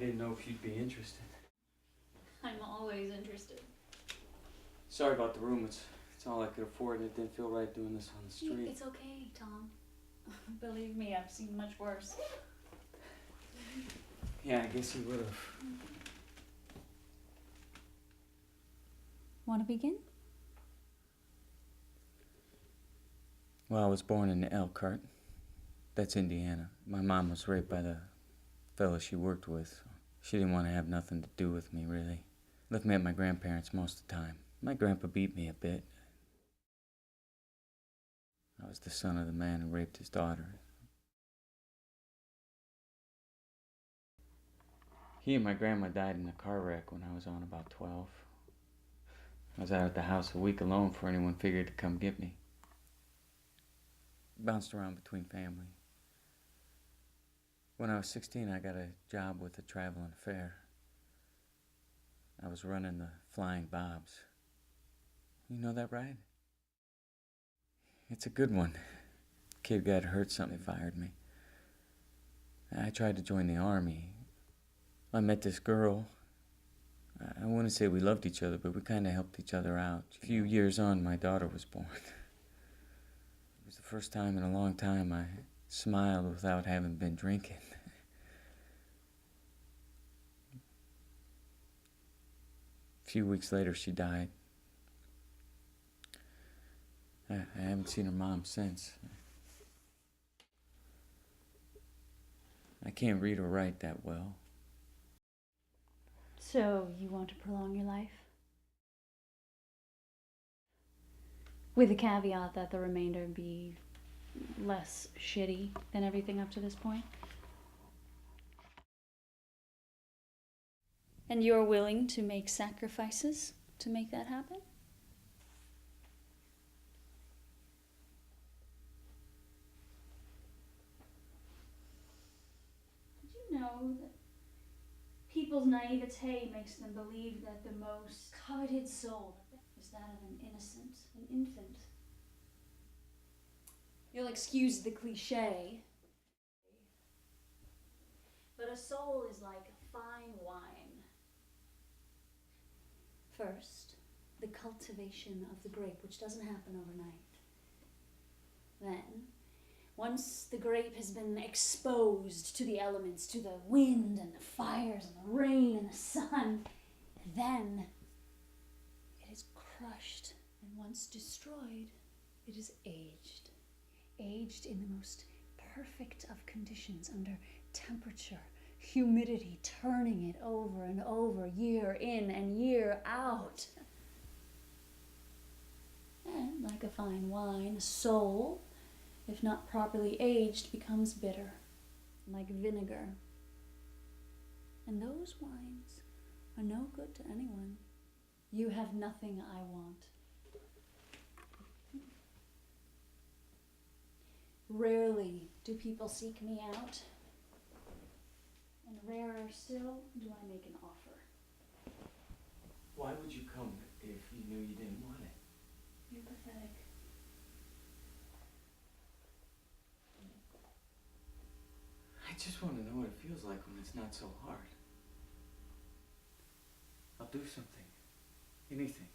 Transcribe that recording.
didn't know if you'd be interested. I'm always interested. Sorry about the room. It's all I could afford, and it didn't feel right doing this on the street. It's okay, Tom. Believe me, I've seen much worse. Yeah, I guess you would have. Want to begin? Well, I was born in Elkhart. That's Indiana. My mom was raped by the fellow she worked with. She didn't want to have nothing to do with me, really. Left me at my grandparents' most of the time. My grandpa beat me a bit. I was the son of the man who raped his daughter. He and my grandma died in a car wreck when I was on about 12. I was out at the house a week alone before anyone figured to come get me. Bounced around between family. When I was 16, I got a job with a traveling fair. I was running the Flying Bobs. You know that, right? It's a good one. Kid got hurt, something fired me. I tried to join the army. I met this girl. I wouldn't say we loved each other, but we kind of helped each other out. A few years on, my daughter was born. It was the first time in a long time I smiled without having been drinking. A few weeks later, she died. I haven't seen her mom since. I can't read or write that well. So, you want to prolong your life? With the caveat that the remainder be less shitty than everything up to this point? And you're willing to make sacrifices to make that happen? Did you know that people's naivete makes them believe that the most coveted soul is that of an innocent, an infant? You'll excuse the cliche, but a soul is like fine wine. First, the cultivation of the grape, which doesn't happen overnight. Then, once the grape has been exposed to the elements, to the wind and the fires and the rain and the sun, then it is crushed, and once destroyed, it is aged. Aged in the most perfect of conditions, under temperature, humidity, turning it over and over, year in and year out. And like a fine wine, a soul, if not properly aged, becomes bitter, like vinegar. And those wines are no good to anyone. You have nothing I want. Rarely do people seek me out, and rarer still do I make an offer. Why would you come if you knew you didn't want it? You're pathetic. I just want to know what it feels like when it's not so hard. I'll do something. Anything.